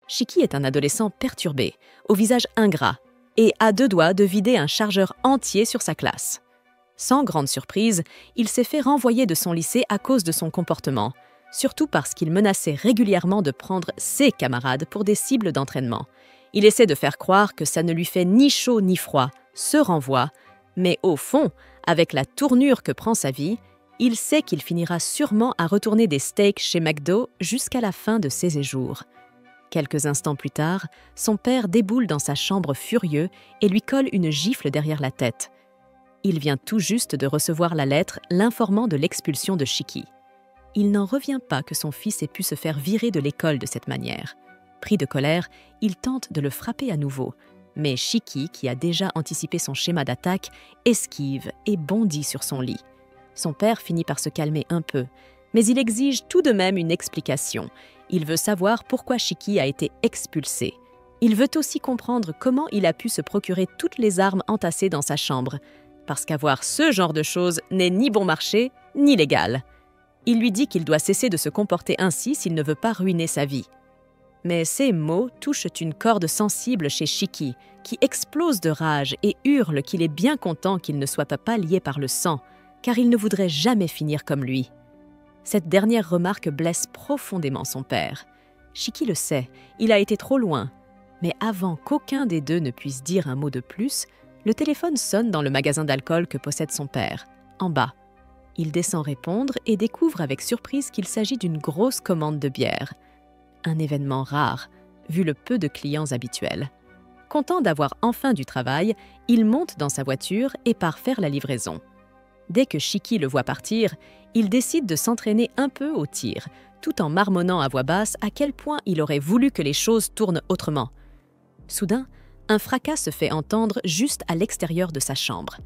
Shiki est un adolescent perturbé, au visage ingrat, et à deux doigts de vider un chargeur entier sur sa classe. Sans grande surprise, il s'est fait renvoyer de son lycée à cause de son comportement, surtout parce qu'il menaçait régulièrement de prendre ses camarades pour des cibles d'entraînement. Il essaie de faire croire que ça ne lui fait ni chaud ni froid, se renvoie, mais au fond, avec la tournure que prend sa vie, il sait qu'il finira sûrement à retourner des steaks chez McDo jusqu'à la fin de ses jours. Quelques instants plus tard, son père déboule dans sa chambre furieux et lui colle une gifle derrière la tête. Il vient tout juste de recevoir la lettre l'informant de l'expulsion de Shiki. Il n'en revient pas que son fils ait pu se faire virer de l'école de cette manière. Pris de colère, il tente de le frapper à nouveau, mais Shiki, qui a déjà anticipé son schéma d'attaque, esquive et bondit sur son lit. Son père finit par se calmer un peu, mais il exige tout de même une explication. Il veut savoir pourquoi Shiki a été expulsé. Il veut aussi comprendre comment il a pu se procurer toutes les armes entassées dans sa chambre, parce qu'avoir ce genre de choses n'est ni bon marché, ni légal. Il lui dit qu'il doit cesser de se comporter ainsi s'il ne veut pas ruiner sa vie. Mais ces mots touchent une corde sensible chez Shiki, qui explose de rage et hurle qu'il est bien content qu'il ne soit pas lié par le sang, car il ne voudrait jamais finir comme lui. Cette dernière remarque blesse profondément son père. Shiki le sait, il a été trop loin. Mais avant qu'aucun des deux ne puisse dire un mot de plus, le téléphone sonne dans le magasin d'alcool que possède son père, en bas. Il descend répondre et découvre avec surprise qu'il s'agit d'une grosse commande de bière. Un événement rare, vu le peu de clients habituels. Content d'avoir enfin du travail, il monte dans sa voiture et part faire la livraison. Dès que Shiki le voit partir, il décide de s'entraîner un peu au tir, tout en marmonnant à voix basse à quel point il aurait voulu que les choses tournent autrement. Soudain, un fracas se fait entendre juste à l'extérieur de sa chambre.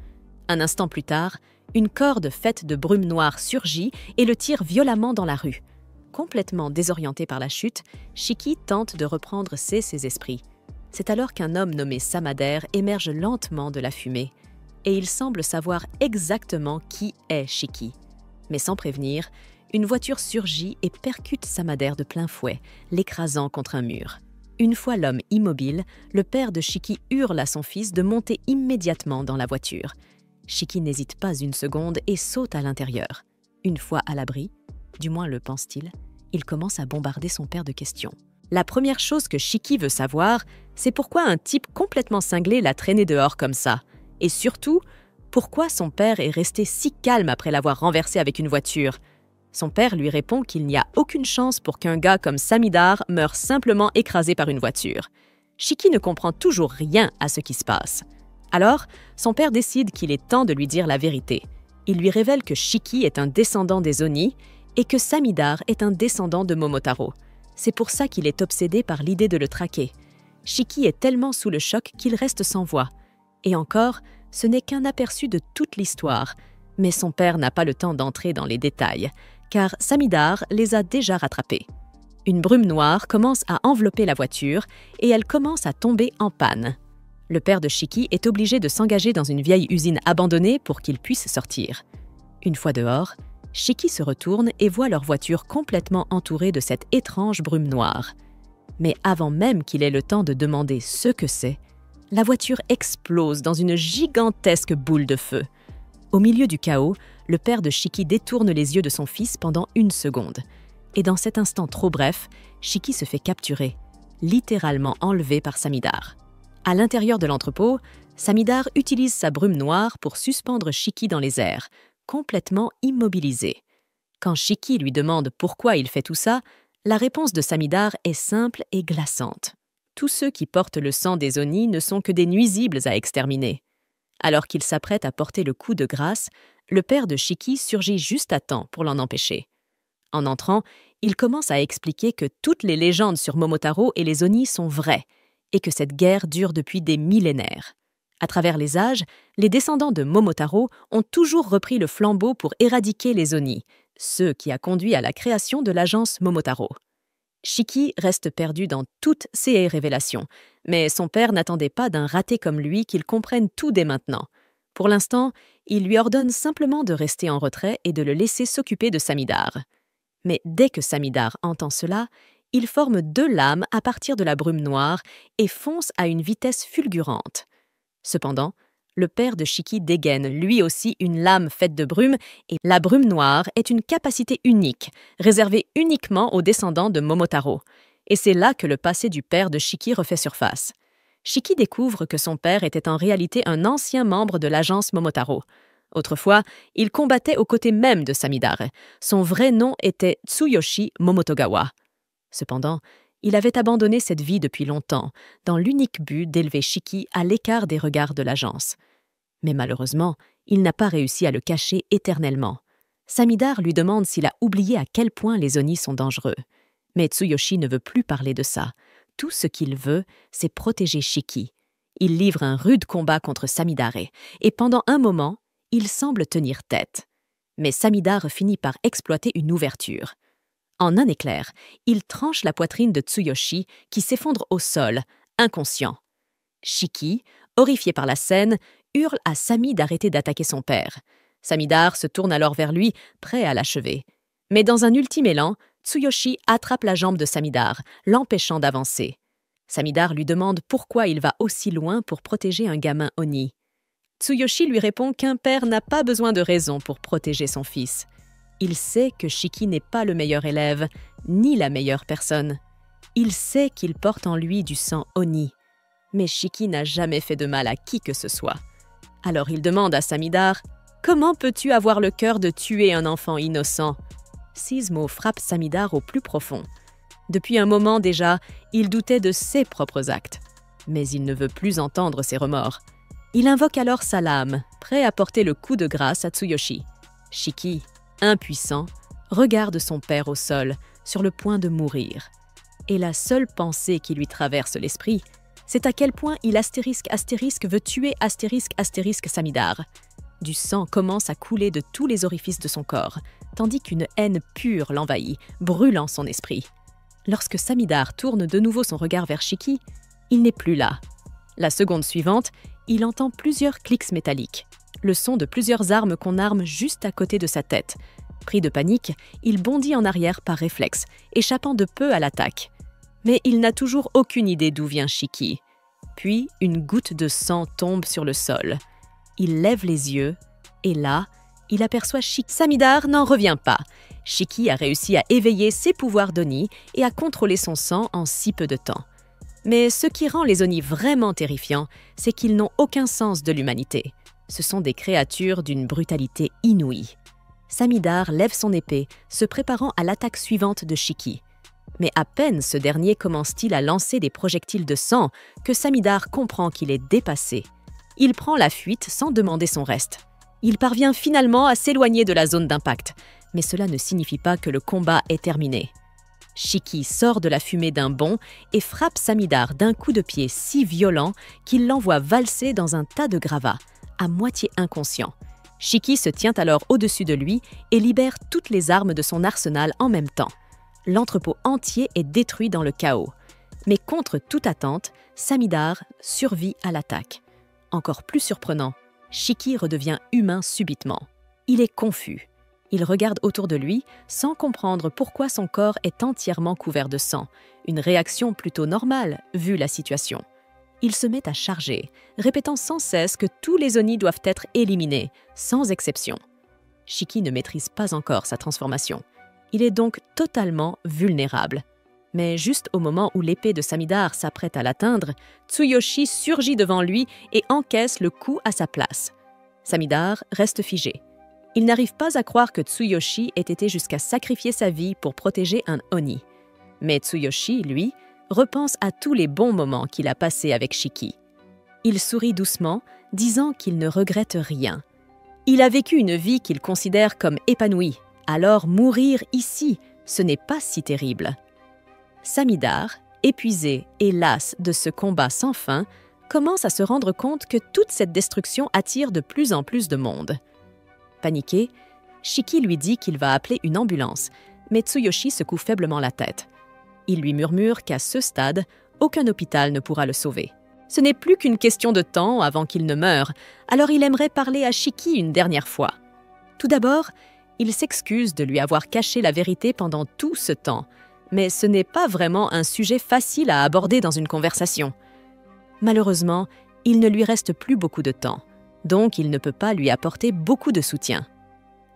Un instant plus tard, une corde faite de brume noire surgit et le tire violemment dans la rue. Complètement désorienté par la chute, Shiki tente de reprendre ses esprits. C'est alors qu'un homme nommé Samader émerge lentement de la fumée. Et il semble savoir exactement qui est Shiki. Mais sans prévenir, une voiture surgit et percute Samader de plein fouet, l'écrasant contre un mur. Une fois l'homme immobile, le père de Shiki hurle à son fils de monter immédiatement dans la voiture. Shiki n'hésite pas une seconde et saute à l'intérieur. Une fois à l'abri, du moins le pense-t-il, il commence à bombarder son père de questions. La première chose que Shiki veut savoir, c'est pourquoi un type complètement cinglé l'a traîné dehors comme ça. Et surtout, pourquoi son père est resté si calme après l'avoir renversé avec une voiture. Son père lui répond qu'il n'y a aucune chance pour qu'un gars comme Samidar meure simplement écrasé par une voiture. Shiki ne comprend toujours rien à ce qui se passe. Alors, son père décide qu'il est temps de lui dire la vérité. Il lui révèle que Shiki est un descendant des Oni et que Samidar est un descendant de Momotaro. C'est pour ça qu'il est obsédé par l'idée de le traquer. Shiki est tellement sous le choc qu'il reste sans voix. Et encore, ce n'est qu'un aperçu de toute l'histoire. Mais son père n'a pas le temps d'entrer dans les détails, car Samidar les a déjà rattrapés. Une brume noire commence à envelopper la voiture et elle commence à tomber en panne. Le père de Shiki est obligé de s'engager dans une vieille usine abandonnée pour qu'il puisse sortir. Une fois dehors, Shiki se retourne et voit leur voiture complètement entourée de cette étrange brume noire. Mais avant même qu'il ait le temps de demander ce que c'est, la voiture explose dans une gigantesque boule de feu. Au milieu du chaos, le père de Shiki détourne les yeux de son fils pendant une seconde. Et dans cet instant trop bref, Shiki se fait capturer, littéralement enlevé par Samidar. À l'intérieur de l'entrepôt, Samidar utilise sa brume noire pour suspendre Shiki dans les airs, complètement immobilisé. Quand Shiki lui demande pourquoi il fait tout ça, la réponse de Samidar est simple et glaçante. Tous ceux qui portent le sang des Oni ne sont que des nuisibles à exterminer. Alors qu'il s'apprête à porter le coup de grâce, le père de Shiki surgit juste à temps pour l'en empêcher. En entrant, il commence à expliquer que toutes les légendes sur Momotaro et les Oni sont vraies et que cette guerre dure depuis des millénaires. À travers les âges, les descendants de Momotaro ont toujours repris le flambeau pour éradiquer les Oni, ce qui a conduit à la création de l'agence Momotaro. Shiki reste perdu dans toutes ces révélations, mais son père n'attendait pas d'un raté comme lui qu'il comprenne tout dès maintenant. Pour l'instant, il lui ordonne simplement de rester en retrait et de le laisser s'occuper de Samidar. Mais dès que Samidar entend cela, Il forme 2 lames à partir de la brume noire et fonce à une vitesse fulgurante. Cependant, le père de Shiki dégaine lui aussi une lame faite de brume et la brume noire est une capacité unique, réservée uniquement aux descendants de Momotaro. Et c'est là que le passé du père de Shiki refait surface. Shiki découvre que son père était en réalité un ancien membre de l'agence Momotaro. Autrefois, il combattait aux côtés même de Samidare. Son vrai nom était Tsuyoshi Momotogawa. Cependant, il avait abandonné cette vie depuis longtemps, dans l'unique but d'élever Shiki à l'écart des regards de l'agence. Mais malheureusement, il n'a pas réussi à le cacher éternellement. Samidare lui demande s'il a oublié à quel point les Oni sont dangereux. Mais Tsuyoshi ne veut plus parler de ça. Tout ce qu'il veut, c'est protéger Shiki. Il livre un rude combat contre Samidare, et pendant un moment, il semble tenir tête. Mais Samidare finit par exploiter une ouverture. En un éclair, il tranche la poitrine de Tsuyoshi qui s'effondre au sol, inconscient. Shiki, horrifié par la scène, hurle à Sami d'arrêter d'attaquer son père. Samidare se tourne alors vers lui, prêt à l'achever. Mais dans un ultime élan, Tsuyoshi attrape la jambe de Samidare, l'empêchant d'avancer. Samidare lui demande pourquoi il va aussi loin pour protéger un gamin Oni. Tsuyoshi lui répond qu'un père n'a pas besoin de raison pour protéger son fils. Il sait que Shiki n'est pas le meilleur élève, ni la meilleure personne. Il sait qu'il porte en lui du sang Oni. Mais Shiki n'a jamais fait de mal à qui que ce soit. Alors il demande à Samidare « Comment peux-tu avoir le cœur de tuer un enfant innocent ?» Ces mots frappent Samidare au plus profond. Depuis un moment déjà, il doutait de ses propres actes. Mais il ne veut plus entendre ses remords. Il invoque alors sa lame, prêt à porter le coup de grâce à Tsuyoshi. Shiki, impuissant, regarde son père au sol, sur le point de mourir. Et la seule pensée qui lui traverse l'esprit, c'est à quel point il veut tuer Samidare. Du sang commence à couler de tous les orifices de son corps, tandis qu'une haine pure l'envahit, brûlant son esprit. Lorsque Samidare tourne de nouveau son regard vers Shiki, il n'est plus là. La seconde suivante, il entend plusieurs clics métalliques, le son de plusieurs armes qu'on arme juste à côté de sa tête. Pris de panique, il bondit en arrière par réflexe, échappant de peu à l'attaque. Mais il n'a toujours aucune idée d'où vient Shiki. Puis, une goutte de sang tombe sur le sol. Il lève les yeux, et là, il aperçoit Shiki. Samidare n'en revient pas. Shiki a réussi à éveiller ses pouvoirs d'Oni et à contrôler son sang en si peu de temps. Mais ce qui rend les Oni vraiment terrifiants, c'est qu'ils n'ont aucun sens de l'humanité. Ce sont des créatures d'une brutalité inouïe. Samidare lève son épée, se préparant à l'attaque suivante de Shiki. Mais à peine ce dernier commence-t-il à lancer des projectiles de sang que Samidare comprend qu'il est dépassé. Il prend la fuite sans demander son reste. Il parvient finalement à s'éloigner de la zone d'impact, mais cela ne signifie pas que le combat est terminé. Shiki sort de la fumée d'un bond et frappe Samidare d'un coup de pied si violent qu'il l'envoie valser dans un tas de gravats, à moitié inconscient. Shiki se tient alors au-dessus de lui et libère toutes les armes de son arsenal en même temps. L'entrepôt entier est détruit dans le chaos. Mais contre toute attente, Samidare survit à l'attaque. Encore plus surprenant, Shiki redevient humain subitement. Il est confus. Il regarde autour de lui sans comprendre pourquoi son corps est entièrement couvert de sang, une réaction plutôt normale vu la situation. Il se met à charger, répétant sans cesse que tous les Oni doivent être éliminés, sans exception. Shiki ne maîtrise pas encore sa transformation. Il est donc totalement vulnérable. Mais juste au moment où l'épée de Samidare s'apprête à l'atteindre, Tsuyoshi surgit devant lui et encaisse le coup à sa place. Samidare reste figé. Il n'arrive pas à croire que Tsuyoshi ait été jusqu'à sacrifier sa vie pour protéger un Oni. Mais Tsuyoshi, lui, repense à tous les bons moments qu'il a passés avec Shiki. Il sourit doucement, disant qu'il ne regrette rien. Il a vécu une vie qu'il considère comme épanouie, alors mourir ici, ce n'est pas si terrible. Samidare, épuisé et las de ce combat sans fin, commence à se rendre compte que toute cette destruction attire de plus en plus de monde. Paniqué, Shiki lui dit qu'il va appeler une ambulance, mais Tsuyoshi secoue faiblement la tête. Il lui murmure qu'à ce stade, aucun hôpital ne pourra le sauver. Ce n'est plus qu'une question de temps avant qu'il ne meure, alors il aimerait parler à Shiki une dernière fois. Tout d'abord, il s'excuse de lui avoir caché la vérité pendant tout ce temps, mais ce n'est pas vraiment un sujet facile à aborder dans une conversation. Malheureusement, il ne lui reste plus beaucoup de temps, donc il ne peut pas lui apporter beaucoup de soutien.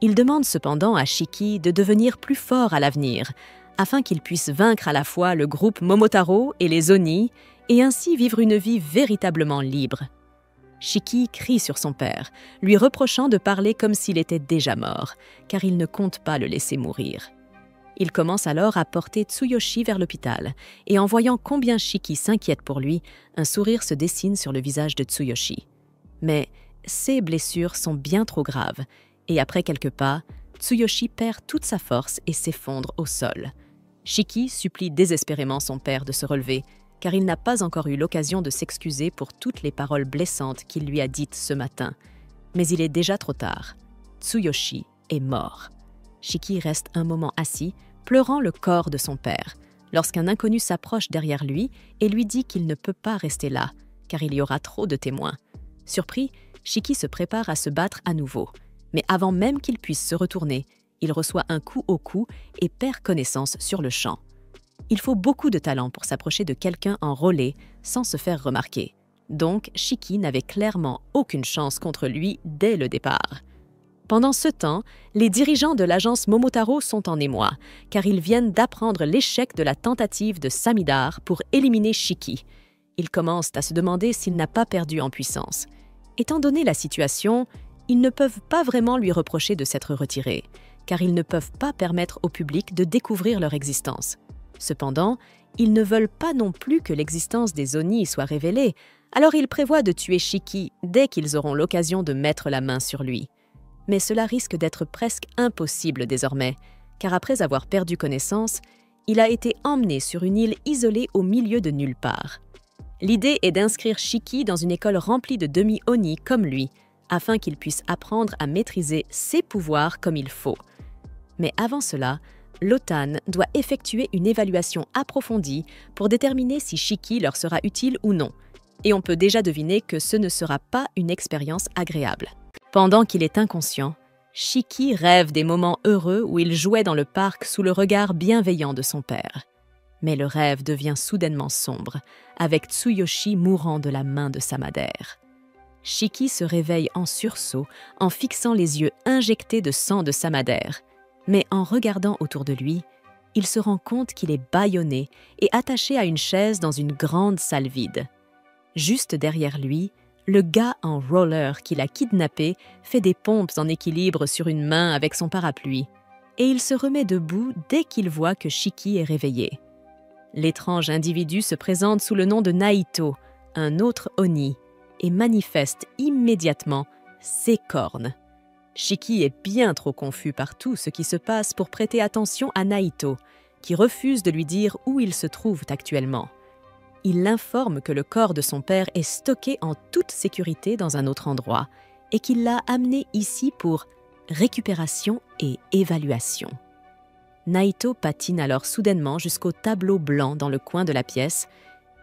Il demande cependant à Shiki de devenir plus fort à l'avenir, afin qu'il puisse vaincre à la fois le groupe Momotaro et les Oni, et ainsi vivre une vie véritablement libre. Shiki crie sur son père, lui reprochant de parler comme s'il était déjà mort, car il ne compte pas le laisser mourir. Il commence alors à porter Tsuyoshi vers l'hôpital, et en voyant combien Shiki s'inquiète pour lui, un sourire se dessine sur le visage de Tsuyoshi. Mais ses blessures sont bien trop graves, et après quelques pas, Tsuyoshi perd toute sa force et s'effondre au sol. Shiki supplie désespérément son père de se relever, car il n'a pas encore eu l'occasion de s'excuser pour toutes les paroles blessantes qu'il lui a dites ce matin. Mais il est déjà trop tard. Tsuyoshi est mort. Shiki reste un moment assis, pleurant le corps de son père, lorsqu'un inconnu s'approche derrière lui et lui dit qu'il ne peut pas rester là, car il y aura trop de témoins. Surpris, Shiki se prépare à se battre à nouveau. Mais avant même qu'il puisse se retourner, il reçoit un coup au cou et perd connaissance sur le champ. Il faut beaucoup de talent pour s'approcher de quelqu'un en relais sans se faire remarquer. Donc, Shiki n'avait clairement aucune chance contre lui dès le départ. Pendant ce temps, les dirigeants de l'agence Momotaro sont en émoi, car ils viennent d'apprendre l'échec de la tentative de Samidar pour éliminer Shiki. Ils commencent à se demander s'il n'a pas perdu en puissance. Étant donné la situation, ils ne peuvent pas vraiment lui reprocher de s'être retiré, car ils ne peuvent pas permettre au public de découvrir leur existence. Cependant, ils ne veulent pas non plus que l'existence des Oni soit révélée, alors ils prévoient de tuer Shiki dès qu'ils auront l'occasion de mettre la main sur lui. Mais cela risque d'être presque impossible désormais, car après avoir perdu connaissance, il a été emmené sur une île isolée au milieu de nulle part. L'idée est d'inscrire Shiki dans une école remplie de demi-Oni comme lui, afin qu'il puisse apprendre à maîtriser ses pouvoirs comme il faut. Mais avant cela, l'OTAN doit effectuer une évaluation approfondie pour déterminer si Shiki leur sera utile ou non. Et on peut déjà deviner que ce ne sera pas une expérience agréable. Pendant qu'il est inconscient, Shiki rêve des moments heureux où il jouait dans le parc sous le regard bienveillant de son père. Mais le rêve devient soudainement sombre, avec Tsuyoshi mourant de la main de Samadère. Shiki se réveille en sursaut en fixant les yeux injectés de sang de Samadère. Mais en regardant autour de lui, il se rend compte qu'il est bâillonné et attaché à une chaise dans une grande salle vide. Juste derrière lui, le gars en roller qui l'a kidnappé fait des pompes en équilibre sur une main avec son parapluie, et il se remet debout dès qu'il voit que Shiki est réveillé. L'étrange individu se présente sous le nom de Naito, un autre Oni, et manifeste immédiatement ses cornes. Shiki est bien trop confus par tout ce qui se passe pour prêter attention à Naito, qui refuse de lui dire où il se trouve actuellement. Il l'informe que le corps de son père est stocké en toute sécurité dans un autre endroit et qu'il l'a amené ici pour récupération et évaluation. Naito patine alors soudainement jusqu'au tableau blanc dans le coin de la pièce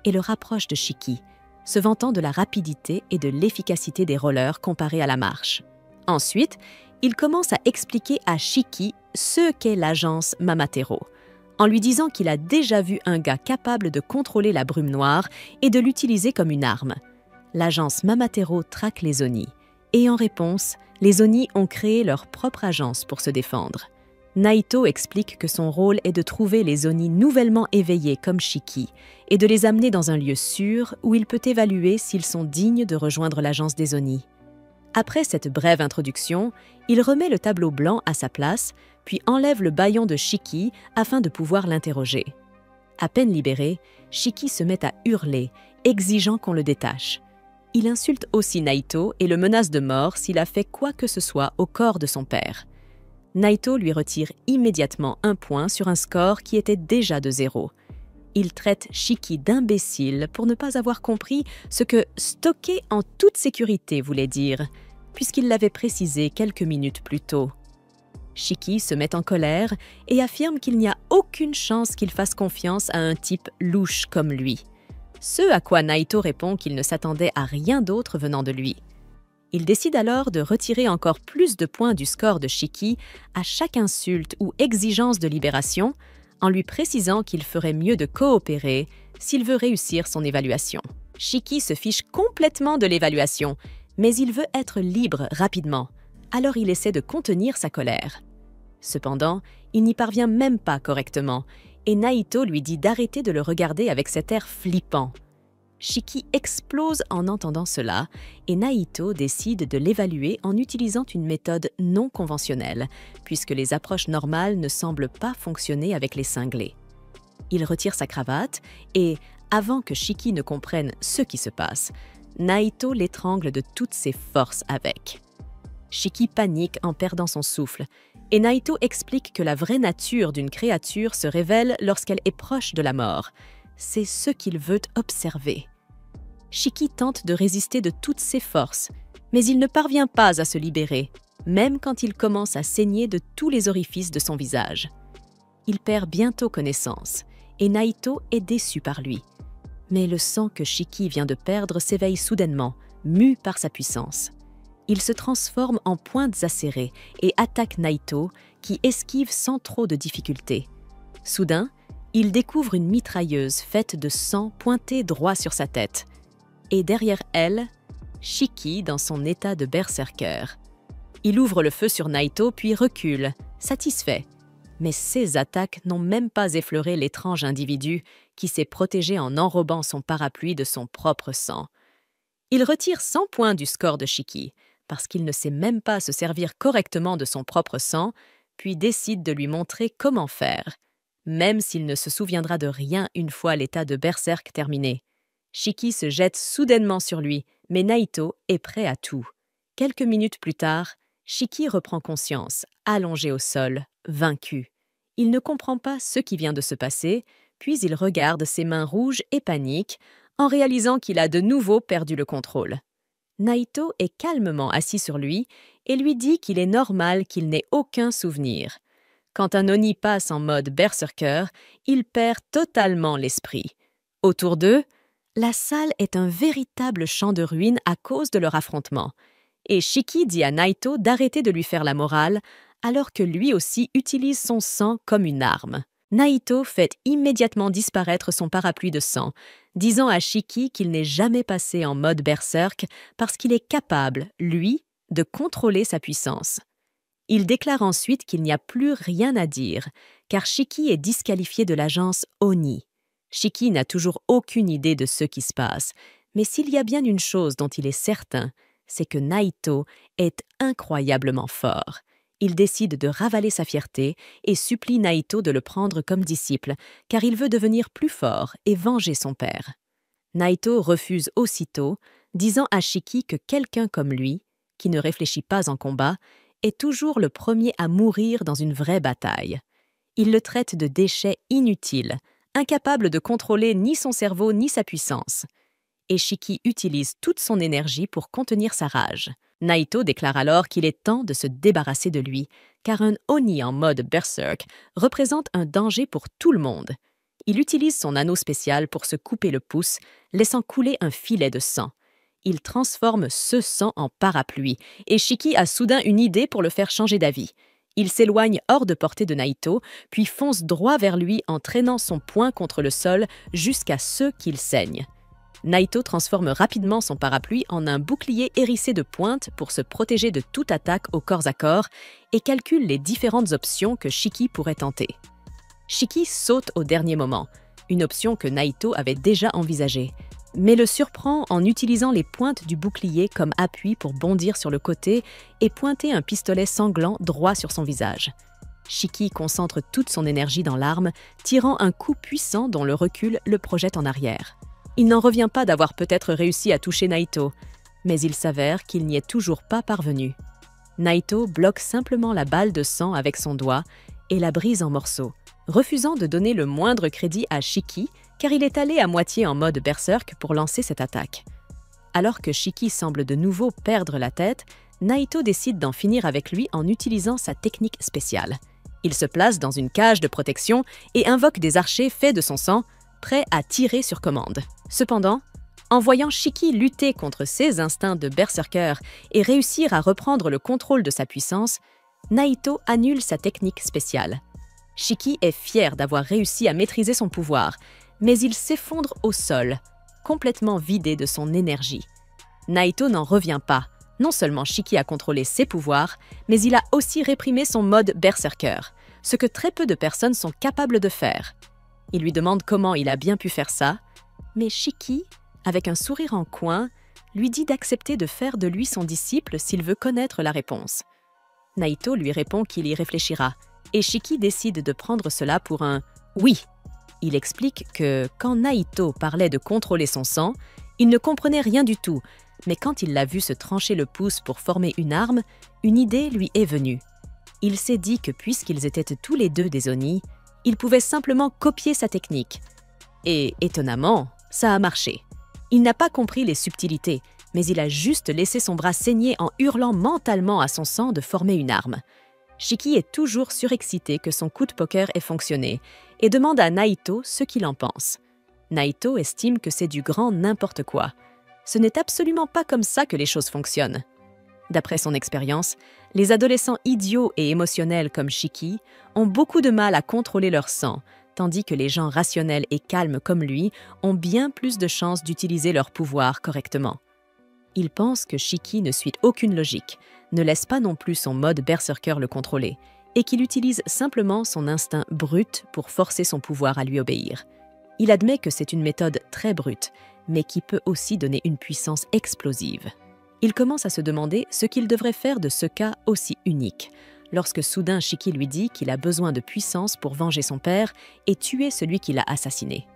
et le rapproche de Shiki, se vantant de la rapidité et de l'efficacité des rollers comparés à la marche. Ensuite, il commence à expliquer à Shiki ce qu'est l'agence Mamatero, en lui disant qu'il a déjà vu un gars capable de contrôler la brume noire et de l'utiliser comme une arme. L'agence Mamatero traque les Oni, et en réponse, les Oni ont créé leur propre agence pour se défendre. Naito explique que son rôle est de trouver les Oni nouvellement éveillés comme Shiki et de les amener dans un lieu sûr où il peut évaluer s'ils sont dignes de rejoindre l'agence des Oni. Après cette brève introduction, il remet le tableau blanc à sa place, puis enlève le bâillon de Shiki afin de pouvoir l'interroger. À peine libéré, Shiki se met à hurler, exigeant qu'on le détache. Il insulte aussi Naito et le menace de mort s'il a fait quoi que ce soit au corps de son père. Naito lui retire immédiatement un point sur un score qui était déjà de 0. Il traite Shiki d'imbécile pour ne pas avoir compris ce que « stocker en toute sécurité » voulait dire, puisqu'il l'avait précisé quelques minutes plus tôt. Shiki se met en colère et affirme qu'il n'y a aucune chance qu'il fasse confiance à un type louche comme lui. Ce à quoi Naito répond qu'il ne s'attendait à rien d'autre venant de lui. Il décide alors de retirer encore plus de points du score de Shiki à chaque insulte ou exigence de libération, en lui précisant qu'il ferait mieux de coopérer s'il veut réussir son évaluation. Shiki se fiche complètement de l'évaluation, mais il veut être libre rapidement, alors il essaie de contenir sa colère. Cependant, il n'y parvient même pas correctement, et Naito lui dit d'arrêter de le regarder avec cet air flippant. Shiki explose en entendant cela, et Naito décide de l'évaluer en utilisant une méthode non conventionnelle, puisque les approches normales ne semblent pas fonctionner avec les cinglés. Il retire sa cravate et, avant que Shiki ne comprenne ce qui se passe, Naito l'étrangle de toutes ses forces avec. Shiki panique en perdant son souffle, et Naito explique que la vraie nature d'une créature se révèle lorsqu'elle est proche de la mort. C'est ce qu'il veut observer. Shiki tente de résister de toutes ses forces, mais il ne parvient pas à se libérer, même quand il commence à saigner de tous les orifices de son visage. Il perd bientôt connaissance, et Naito est déçu par lui. Mais le sang que Shiki vient de perdre s'éveille soudainement, mu par sa puissance. Il se transforme en pointes acérées et attaque Naito, qui esquive sans trop de difficulté. Soudain, il découvre une mitrailleuse faite de sang pointée droit sur sa tête. Et derrière elle, Shiki dans son état de berserker. Il ouvre le feu sur Naito puis recule, satisfait. Mais ces attaques n'ont même pas effleuré l'étrange individu qui s'est protégé en enrobant son parapluie de son propre sang. Il retire 100 points du score de Shiki, parce qu'il ne sait même pas se servir correctement de son propre sang, puis décide de lui montrer comment faire, même s'il ne se souviendra de rien une fois l'état de berserk terminé. Shiki se jette soudainement sur lui, mais Naito est prêt à tout. Quelques minutes plus tard, Shiki reprend conscience, allongé au sol, vaincu. Il ne comprend pas ce qui vient de se passer, puis il regarde ses mains rouges et panique, en réalisant qu'il a de nouveau perdu le contrôle. Naito est calmement assis sur lui et lui dit qu'il est normal qu'il n'ait aucun souvenir. Quand un Oni passe en mode berserker, il perd totalement l'esprit. Autour d'eux, la salle est un véritable champ de ruines à cause de leur affrontement. Et Shiki dit à Naito d'arrêter de lui faire la morale, alors que lui aussi utilise son sang comme une arme. Naito fait immédiatement disparaître son parapluie de sang, disant à Shiki qu'il n'est jamais passé en mode berserk parce qu'il est capable, lui, de contrôler sa puissance. Il déclare ensuite qu'il n'y a plus rien à dire, car Shiki est disqualifié de l'agence Oni. Shiki n'a toujours aucune idée de ce qui se passe, mais s'il y a bien une chose dont il est certain, c'est que Naito est incroyablement fort. Il décide de ravaler sa fierté et supplie Naito de le prendre comme disciple, car il veut devenir plus fort et venger son père. Naito refuse aussitôt, disant à Shiki que quelqu'un comme lui, qui ne réfléchit pas en combat, est toujours le premier à mourir dans une vraie bataille. Il le traite de déchet inutile, incapable de contrôler ni son cerveau ni sa puissance. Et Shiki utilise toute son énergie pour contenir sa rage. Naito déclare alors qu'il est temps de se débarrasser de lui, car un Oni en mode berserk représente un danger pour tout le monde. Il utilise son anneau spécial pour se couper le pouce, laissant couler un filet de sang. Il transforme ce sang en parapluie, et Shiki a soudain une idée pour le faire changer d'avis. Il s'éloigne hors de portée de Naito, puis fonce droit vers lui en traînant son poing contre le sol jusqu'à ce qu'il saigne. Naito transforme rapidement son parapluie en un bouclier hérissé de pointes pour se protéger de toute attaque au corps à corps et calcule les différentes options que Shiki pourrait tenter. Shiki saute au dernier moment, une option que Naito avait déjà envisagée, mais le surprend en utilisant les pointes du bouclier comme appui pour bondir sur le côté et pointer un pistolet sanglant droit sur son visage. Shiki concentre toute son énergie dans l'arme, tirant un coup puissant dont le recul le projette en arrière. Il n'en revient pas d'avoir peut-être réussi à toucher Naito, mais il s'avère qu'il n'y est toujours pas parvenu. Naito bloque simplement la balle de sang avec son doigt et la brise en morceaux, refusant de donner le moindre crédit à Shiki car il est allé à moitié en mode berserk pour lancer cette attaque. Alors que Shiki semble de nouveau perdre la tête, Naito décide d'en finir avec lui en utilisant sa technique spéciale. Il se place dans une cage de protection et invoque des archers faits de son sang, prêts à tirer sur commande. Cependant, en voyant Shiki lutter contre ses instincts de berserker et réussir à reprendre le contrôle de sa puissance, Naito annule sa technique spéciale. Shiki est fier d'avoir réussi à maîtriser son pouvoir, mais il s'effondre au sol, complètement vidé de son énergie. Naito n'en revient pas. Non seulement Shiki a contrôlé ses pouvoirs, mais il a aussi réprimé son mode berserker, ce que très peu de personnes sont capables de faire. Il lui demande comment il a bien pu faire ça, mais Shiki, avec un sourire en coin, lui dit d'accepter de faire de lui son disciple s'il veut connaître la réponse. Naito lui répond qu'il y réfléchira, et Shiki décide de prendre cela pour un « oui ». Il explique que quand Naito parlait de contrôler son sang, il ne comprenait rien du tout, mais quand il l'a vu se trancher le pouce pour former une arme, une idée lui est venue. Il s'est dit que puisqu'ils étaient tous les deux des Oni, il pouvait simplement copier sa technique. Et étonnamment, ça a marché. Il n'a pas compris les subtilités, mais il a juste laissé son bras saigner en hurlant mentalement à son sang de former une arme. Shiki est toujours surexcité que son coup de poker ait fonctionné et demande à Naito ce qu'il en pense. Naito estime que c'est du grand n'importe quoi. Ce n'est absolument pas comme ça que les choses fonctionnent. D'après son expérience, les adolescents idiots et émotionnels comme Shiki ont beaucoup de mal à contrôler leur sang, tandis que les gens rationnels et calmes comme lui ont bien plus de chances d'utiliser leur pouvoir correctement. Il pense que Shiki ne suit aucune logique, ne laisse pas non plus son mode berserker le contrôler, et qu'il utilise simplement son instinct brut pour forcer son pouvoir à lui obéir. Il admet que c'est une méthode très brute, mais qui peut aussi donner une puissance explosive. Il commence à se demander ce qu'il devrait faire de ce cas aussi unique, lorsque soudain Shiki lui dit qu'il a besoin de puissance pour venger son père et tuer celui qui l'a assassiné.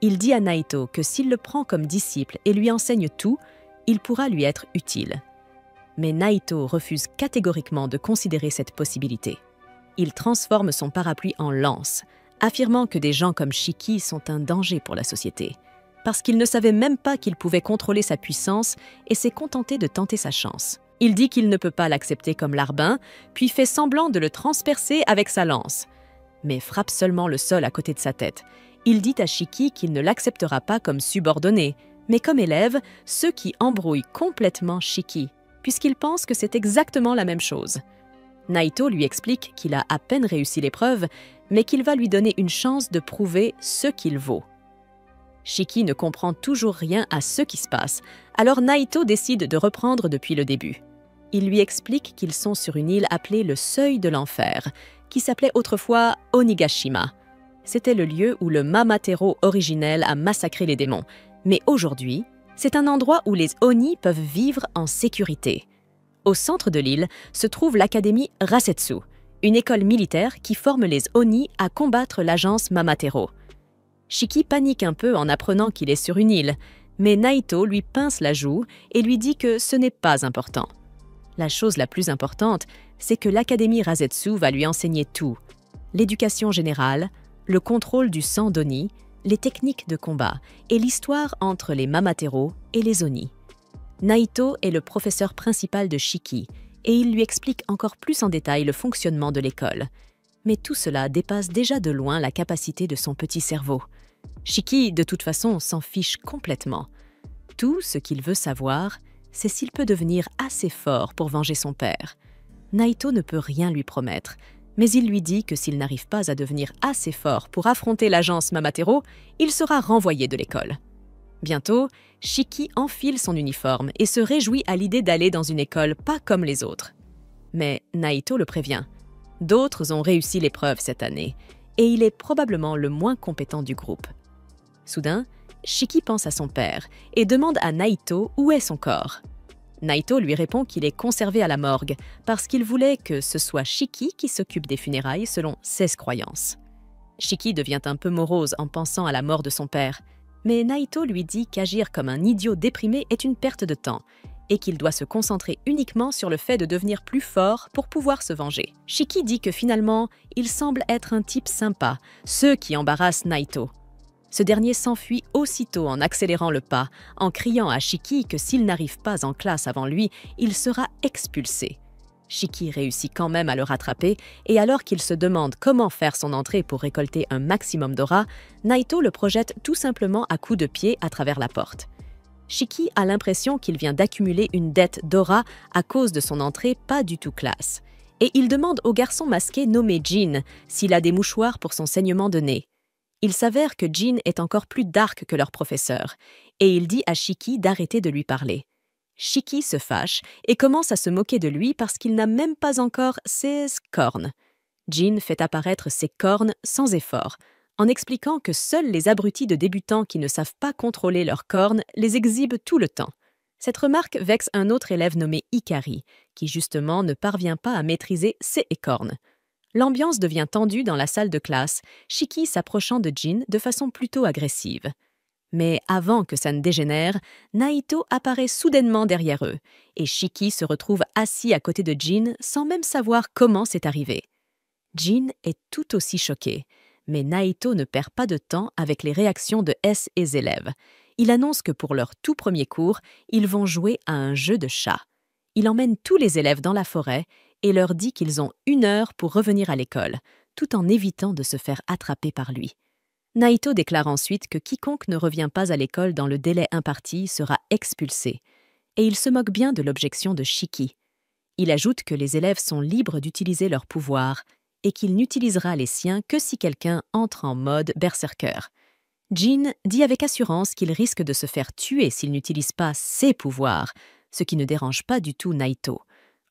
Il dit à Naito que s'il le prend comme disciple et lui enseigne tout, il pourra lui être utile. Mais Naito refuse catégoriquement de considérer cette possibilité. Il transforme son parapluie en lance, affirmant que des gens comme Shiki sont un danger pour la société, parce qu'il ne savait même pas qu'il pouvait contrôler sa puissance et s'est contenté de tenter sa chance. Il dit qu'il ne peut pas l'accepter comme larbin, puis fait semblant de le transpercer avec sa lance, mais frappe seulement le sol à côté de sa tête. Il dit à Shiki qu'il ne l'acceptera pas comme subordonné, mais comme élève, ce qui embrouille complètement Shiki, puisqu'il pense que c'est exactement la même chose. Naito lui explique qu'il a à peine réussi l'épreuve, mais qu'il va lui donner une chance de prouver ce qu'il vaut. Shiki ne comprend toujours rien à ce qui se passe, alors Naito décide de reprendre depuis le début. Il lui explique qu'ils sont sur une île appelée le Seuil de l'Enfer, qui s'appelait autrefois Onigashima. C'était le lieu où le Mamatero originel a massacré les démons, mais aujourd'hui, c'est un endroit où les Oni peuvent vivre en sécurité. Au centre de l'île se trouve l'académie Rasetsu, une école militaire qui forme les Oni à combattre l'agence Mamatero. Shiki panique un peu en apprenant qu'il est sur une île, mais Naito lui pince la joue et lui dit que ce n'est pas important. La chose la plus importante, c'est que l'Académie Rasetsu va lui enseigner tout. L'éducation générale, le contrôle du sang d'Oni, les techniques de combat et l'histoire entre les Mamatero et les Oni. Naito est le professeur principal de Shiki et il lui explique encore plus en détail le fonctionnement de l'école. Mais tout cela dépasse déjà de loin la capacité de son petit cerveau. Shiki, de toute façon, s'en fiche complètement. Tout ce qu'il veut savoir, c'est s'il peut devenir assez fort pour venger son père. Naito ne peut rien lui promettre, mais il lui dit que s'il n'arrive pas à devenir assez fort pour affronter l'agence Mamatero, il sera renvoyé de l'école. Bientôt, Shiki enfile son uniforme et se réjouit à l'idée d'aller dans une école pas comme les autres. Mais Naito le prévient. D'autres ont réussi l'épreuve cette année, et il est probablement le moins compétent du groupe. Soudain, Shiki pense à son père et demande à Naito où est son corps. Naito lui répond qu'il est conservé à la morgue parce qu'il voulait que ce soit Shiki qui s'occupe des funérailles selon ses croyances. Shiki devient un peu morose en pensant à la mort de son père, mais Naito lui dit qu'agir comme un idiot déprimé est une perte de temps et qu'il doit se concentrer uniquement sur le fait de devenir plus fort pour pouvoir se venger. Shiki dit que finalement, il semble être un type sympa, ce qui embarrasse Naito. Ce dernier s'enfuit aussitôt en accélérant le pas, en criant à Shiki que s'il n'arrive pas en classe avant lui, il sera expulsé. Shiki réussit quand même à le rattraper, et alors qu'il se demande comment faire son entrée pour récolter un maximum d'aura, Naito le projette tout simplement à coups de pied à travers la porte. Shiki a l'impression qu'il vient d'accumuler une dette d'aura à cause de son entrée pas du tout classe. et il demande au garçon masqué nommé Jin s'il a des mouchoirs pour son saignement de nez. Il s'avère que Jin est encore plus dark que leur professeur, et il dit à Shiki d'arrêter de lui parler. Shiki se fâche et commence à se moquer de lui parce qu'il n'a même pas encore ses cornes. Jin fait apparaître ses cornes sans effort, en expliquant que seuls les abrutis de débutants qui ne savent pas contrôler leurs cornes les exhibent tout le temps. Cette remarque vexe un autre élève nommé Ikari, qui justement ne parvient pas à maîtriser ses écornes. L'ambiance devient tendue dans la salle de classe, Shiki s'approchant de Jin de façon plutôt agressive. Mais avant que ça ne dégénère, Naito apparaît soudainement derrière eux, et Shiki se retrouve assis à côté de Jin sans même savoir comment c'est arrivé. Jin est tout aussi choqué, mais Naito ne perd pas de temps avec les réactions de S et les élèves. Il annonce que pour leur tout premier cours, ils vont jouer à un jeu de chat. Il emmène tous les élèves dans la forêt et leur dit qu'ils ont 1 heure pour revenir à l'école, tout en évitant de se faire attraper par lui. Naito déclare ensuite que quiconque ne revient pas à l'école dans le délai imparti sera expulsé, et il se moque bien de l'objection de Shiki. Il ajoute que les élèves sont libres d'utiliser leurs pouvoirs et qu'il n'utilisera les siens que si quelqu'un entre en mode berserker. Jin dit avec assurance qu'il risque de se faire tuer s'il n'utilise pas ses pouvoirs, ce qui ne dérange pas du tout Naito.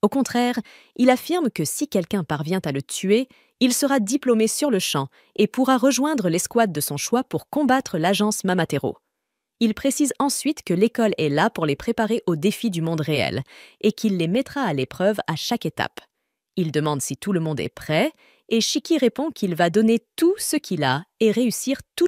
Au contraire, il affirme que si quelqu'un parvient à le tuer, il sera diplômé sur le champ et pourra rejoindre l'escouade de son choix pour combattre l'agence Mamatero. Il précise ensuite que l'école est là pour les préparer aux défis du monde réel et qu'il les mettra à l'épreuve à chaque étape. Il demande si tout le monde est prêt et Shiki répond qu'il va donner tout ce qu'il a et réussir tout.